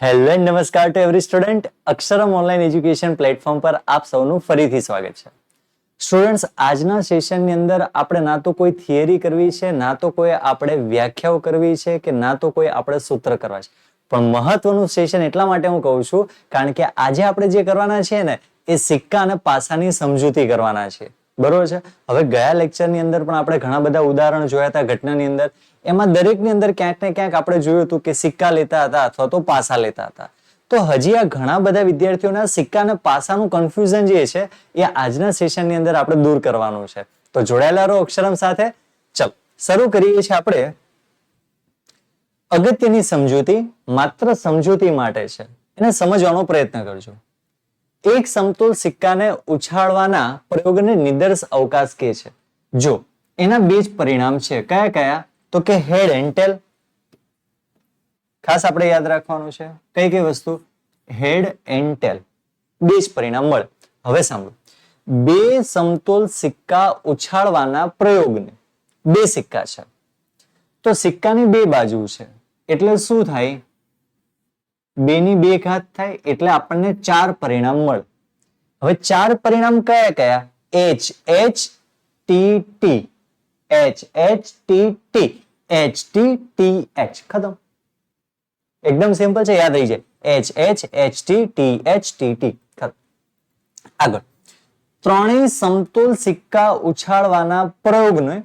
Hello and નમસ્કાર to every student. Aksharam online education platform પર આપ સૌનું ફરીથી સ્વાગત છે. સ્ટુડન્ટ્સ, આજના સેશનની અંદર આપણે ના તો કોઈ થિયરી કરવી છે, ના તો કોઈ આપણે વ્યાખ્યાઓ કરવી છે, કે ના તો કોઈ આપણે સૂત્ર કરવા છે. પણ મહત્વનું સેશન એટલા માટે હું કહું છું કારણ કે આજે આપણે જે કરવાના છે ને એ સિક્કા અને પાસાની સમજૂતી કરવાના છે. બરોબર છે. હવે ગયા લેક્ચરની અંદર પણ આપણે ઘણા બધા ઉદાહરણ જોયા હતા ઘટનાની અંદર. એમાં દરેકની અંદર ક્યાંક ને ક્યાંક આપણે જોયું હતું કે સિક્કા લેતા હતા અથવા તો પાસા લેતા હતા. તો હજી આ ઘણા બધા વિદ્યાર્થીઓના સિક્કા અને પાસાનું કન્ફ્યુઝન જે છે એ આજના સેશનની અંદર આપણે દૂર કરવાનું છે. તો જોડાયેલા રહો અક્ષરમ સાથે. ચલો શરૂ કરીએ છીએ આપણે. અગત્યની સમજૂતી માત્ર સમજૂતી માટે છે, એને સમજવાનો પ્રયત્ન કરજો. એક સમતોલ સિક્કાને ઉછાળવાના પ્રયોગને નિદર્શ અવકાશ કહે છે. જો એના બે જ પરિણામ છે. કયા કયા? તો કે હેડ એન્ડ ટેલ. ખાસ આપણે યાદ રાખવાનું છે કઈ કઈ વસ્તુ? હેડ એન્ડ ટેલ, બે જ પરિણામ મળે. હવે સાંભળો, બે સમતોલ સિક્કા ઉછાળવાના પ્રયોગને, બે સિક્કા છે તો સિક્કાની બે બાજુ છે એટલે શું થાય? બેની બે ઘાત થાય એટલે આપણને ચાર પરિણામ મળે. હવે ચાર પરિણામ કયા કયા? H H T T, H H T T, H T T H. ખતમ. એકદમ સિમ્પલ છે, યાદ રહી જાય. H H H T T H T T. ખતમ. આગળ, ત્રણેય સમતોલ સિક્કા ઉછાળવાના પ્રયોગને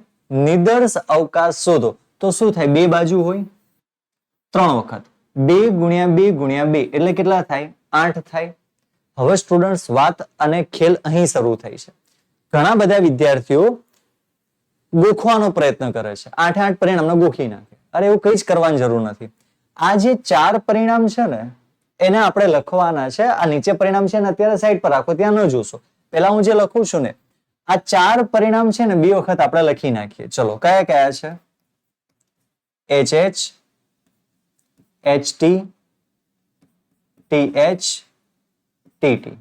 નિદર્શ અવકાશ શોધો. તો શું થાય? બે બાજુ હોય, ત્રણ વખત 2 ગુણ્યા 2 ગુણ્યા 2 એટલે કેટલા થાય? 8 થાય. હવે સ્ટુડન્ટ્સ, વાત અને ખેલ અહીં શરૂ થઈ છે. ઘણા બધા વિદ્યાર્થીઓ ગોખવાનો પ્રયત્ન કરે છે, 8 પરિણામને ગોખી નાખે. અરે એવું કઈ જ કરવાની જરૂર નથી. આ જે ચાર પરિણામ છે ને એને આપણે લખવાના છે. આ નીચે પરિણામ છે ને અત્યારે સાઈડ પર રાખો, ત્યાં ન જોશો. પેલા હું જે લખું છું ને આ ચાર પરિણામ છે ને બે વખત આપણે લખી નાખીએ. ચલો કયા કયા છે? H H, H T, T H, T T.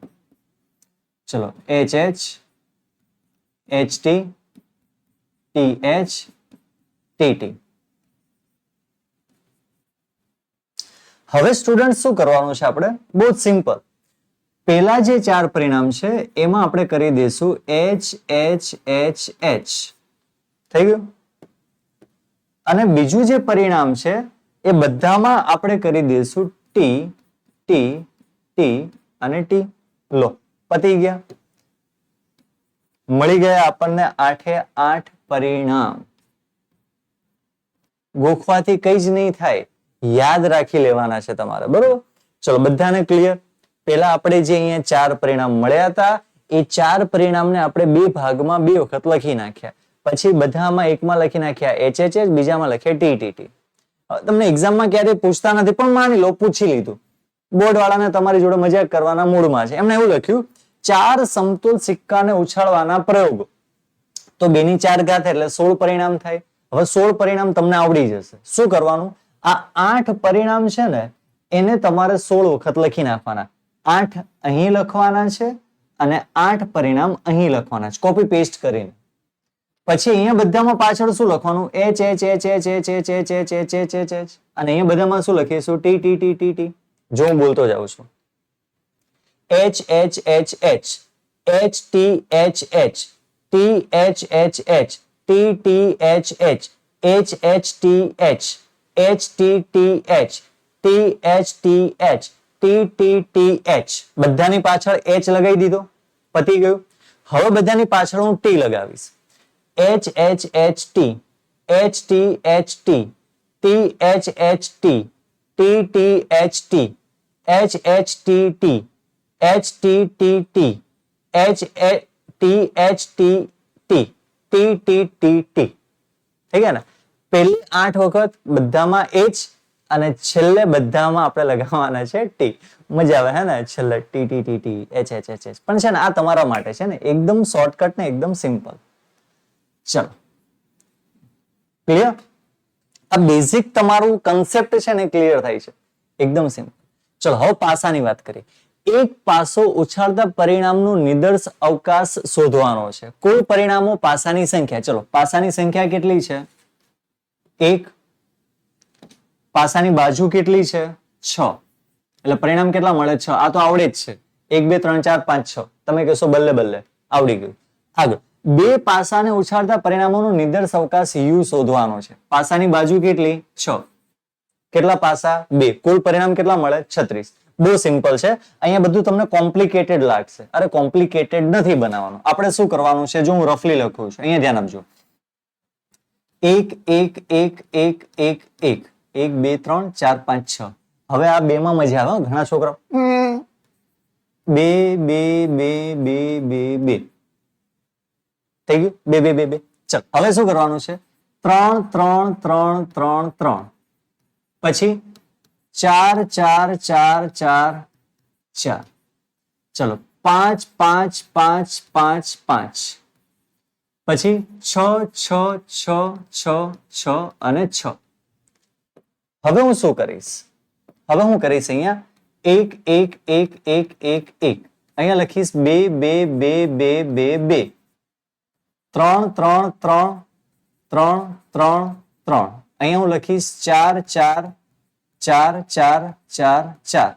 ચલો H H, H T, T H, T T. હવે સ્ટુડન્ટ શું કરવાનું છે આપણે? બહુ જ સિમ્પલ. પેલા જે ચાર પરિણામ છે એમાં આપણે કરી દઈશું એચ એચ એચ એચ. થઈ ગયું? અને બીજું જે પરિણામ છે એ બધામાં આપણે કરી દઈશું ટી ટી ટી અને ટી. લો, પતી ગયા. મળી ગયા આપણને 8 પરિણામ. ગોખવાથી કઈ જ નહીં થાય, યાદ રાખી લેવાના છે તમારે. બરોબર? ચલો બધાને ક્લિયર? પેલા આપણે જે અહીંયા ચાર પરિણામ મળ્યા હતા એ ચાર પરિણામને આપણે બે ભાગમાં બે વખત લખી નાખ્યા. પછી બધામાં એકમાં લખી નાખ્યા એચ એચ એચ, બીજામાં લખ્યા ટી ટી ટી. તમને એક્ઝામમાં ક્યારેય પૂછતા નથી પણ માની લો પૂછી લીધું. બોર્ડ વાળાને તમારી જોડે મજાક કરવાના મૂડમાં છે. એમને એવું લખ્યું ચાર સમતોલ સિક્કાને ઉછાળવાના પ્રયોગો. તો 2 ની 4 ઘાત એટલે 16 પરિણામ થાય. હવે 16 પરિણામ તમને આવડી જશે. શું કરવાનું? આ 8 પરિણામ છે ને એને તમારે 16 વખત લખી નાખવાના. 8 અહીં લખવાના છે અને 8 પરિણામ અહીં લખવાના છે, કોપી પેસ્ટ કરીને. પછી અહીંયા બધામાં પાછળ શું લખવાનું? H H H H H H H H H H H H. અને અહીંયા બધામાં શું લખીશું? T T T T T. જો હું બોલતો જાઉં છું. H H H H, H T H H, T H H H, T T H H, H H T H, H T T H, T H T H, T T T H. બધાની પાછળ H લગાવી દીધો. પતી ગયું. હવે બધાની પાછળ હું ટી લગાવીશ. H H H T, H T H T, T H H T, T T H T, H H T T, H T T T, H T H T T, T T T T. થઈ ગયા ને? પહેલી 8 વખત બધામાં H અને છેલ્લે બધામાં આપણે લગાવવાના છે ટી. મજા આવે હે ને? છેલ્લે T T T T, H H H H. પણ છે ને આ તમારા માટે છે ને એકદમ શોર્ટકટ ને એકદમ સિમ્પલ. ચલો ક્લિયર? આ બેઝિક તમારું કન્સેપ્ટ છે ને ક્લિયર થાય છે. એકદમ સિમ્પલ. ચલો હવે પાસાની વાત કરીએ. એક પાસો ઉછાળતા પરિણામનું નિદર્શ અવકાશ શોધવાનો છે. કુલ પરિણામો પાસાની સંખ્યા. ચલો પાસાની સંખ્યા કેટલી છે? 1. પાસાની બાજુ કેટલી છે? 6. એટલે પરિણામ કેટલા મળે? 6. આ તો આવડે જ છે. 1 2 3 4 5 6. તમે કહેશો બલ્લે બલ્લે આવડી ગયું. આગળ બે પાસાને ઉછાળતા પરિણામોનો નિદર્શ અવકાશ u શોધવાનો છે. પાસાની બાજુ કેટલી? 6. કેટલા પાસા? 2. કુલ પરિણામ કેટલા મળે? 36. બહુ સિમ્પલ છે. અહીંયા બધું તમને કોમ્પ્લિકેટેડ લાગશે. અરે કોમ્પ્લિકેટેડ નથી બનાવવાનું. આપણે શું કરવાનું છે? જો હું રફલી લખું છું, અહીંયા ધ્યાન આપજો. 1 1 1 1 1 1 1 2 3 4 5 6. હવે આ બે માં મજા આવે. ઘણા છોકરા 2 2 2 2 2 2 થઈ ગયું. 2 2 2 2. ચલ હવે શું કરવાનું છે? 3 3 3 3 3 પછી 4 4 4 4 4. ચલો 5 5 5 5 5 પછી 6 6 6 6 6 અને 6. હવે હું શું કરીશ? હવે હું કરીશ અહીંયા 1 1 1 1 1 1. અહીંયા લખીશ 2 2 2 2 2 2. 3 3 3 3 3 3. અહીંયા હું લખીશ 4 4 4 4 4 4.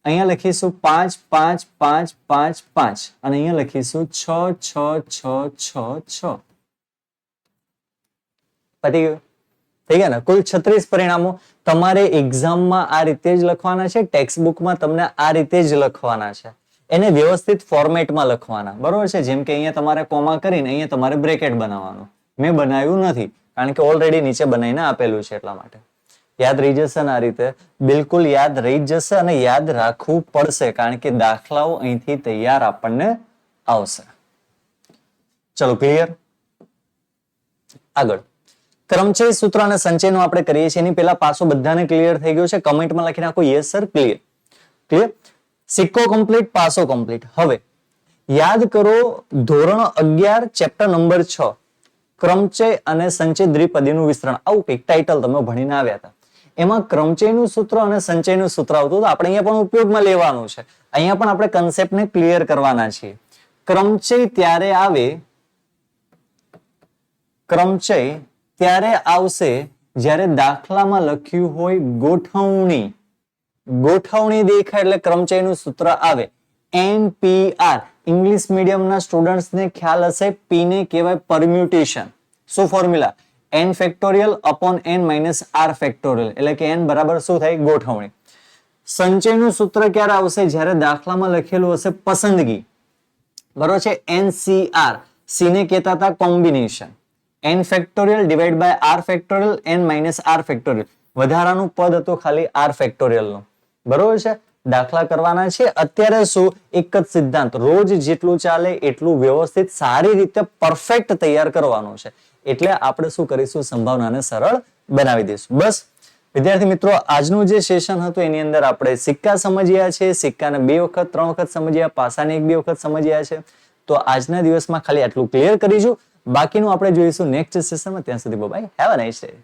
અહીંયા લખીશું 5 5 5 5 5 અને અહીંયા લખીશું 6 6 6 6 6. પતી ગયું? થઈ ગયા ને? કુલ 36 પરિણામો તમારે એક્ઝામમાં આ રીતે જ લખવાના છે. ટેક્સ્ટ બુકમાં તમને આ રીતે જ લખવાના છે. એને વ્યવસ્થિત ફોર્મેટમાં લખવાના, બરોબર છે? જેમ કે અહીંયા તમારે કોમા કરીને અહીંયા તમારે બ્રેકેટ બનાવવાનું. મેં બનાવ્યું નથી કારણ કે ઓલરેડી નીચે બનાવીને આપેલું છે, એટલા માટે. યાદ રહી જશે ને આ રીતે? બિલકુલ યાદ રહી જશે અને યાદ રાખવું પડશે કારણ કે દાખલાઓ અહીંથી તૈયાર આપણને આવશે. ચલો ક્લિયર? આગળ ક્રમચય સૂત્ર અને સંચયનો આપણે કરીએ છીએ. એની પહેલા પાસો બધાને ક્લિયર થઈ ગયો છે? કમેન્ટમાં લખી નાખો યસ સર, ક્લિયર. ક્લિયર? સિક્કો કમ્પ્લીટ, પાસો કમ્પ્લીટ. હવે યાદ કરો ધોરણ 11 ચેપ્ટર નંબર 6 ક્રમચય અને સંચય દ્વિપદીનું વિસ્તરણ, આવું કંઈક ટાઇટલ તમે ભણીને આવ્યા હતા. એમાં ક્રમચયનું સૂત્ર અને સંચયનું સૂત્ર આવતું તો આપણે અહીંયા પણ ઉપયોગમાં લેવાનું છે. અહીંયા પણ આપણે કન્સેપ્ટને ક્લિયર કરવાના છીએ. ક્રમચય ત્યારે આવે, ક્રમચય ત્યારે આવશે જ્યારે દાખલામાં લખ્યું હોય ગોઠવણી. ગોઠવણી દેખાય એટલે ક્રમચયનું સૂત્ર આવે. NPR ઇંગ્લિશ મીડિયમના સ્ટુડન્ટ્સને ખ્યાલ હશે, P ને કહેવાય પરમ્યુટેશન. શું formula? n factorial upon n minus r factorial, એટલે કે n બરાબર શું થાય? ગોઠવણી. સંચયનું સૂત્ર ક્યારે આવશે? જ્યારે દાખલામાં લખેલું હશે પસંદગી, બરોબર છે? NCR, C ને કહેતા હતા combination. n factorial divide by r factorial n minus r factorial. વધારાનું પદ હતું ખાલી r ફેક્ટોરિયલ નું, બરોબર છે? દાખલા કરવાના છે. અત્યારે શું? એક જ સિદ્ધાંત, રોજ જેટલું ચાલે એટલું વ્યવસ્થિત સારી રીતે પરફેક્ટ તૈયાર કરવાનું છે. એટલે આપણે શું કરીશું? સંભાવનાને સરળ બનાવી દઈશું. બસ વિદ્યાર્થી મિત્રો, આજનું જે સેશન હતું એની અંદર આપણે સિક્કા સમજ્યા છે. સિક્કાને 2 વખત 3 વખત સમજ્યા, પાસાને 1 2 વખત સમજ્યા છે. તો આજના દિવસમાં ખાલી આટલું ક્લિયર કરીશું. બાકીનું આપણે જોઈશું નેક્સ્ટ સેશનમાં. ત્યાં સુધી bye, have a nice day.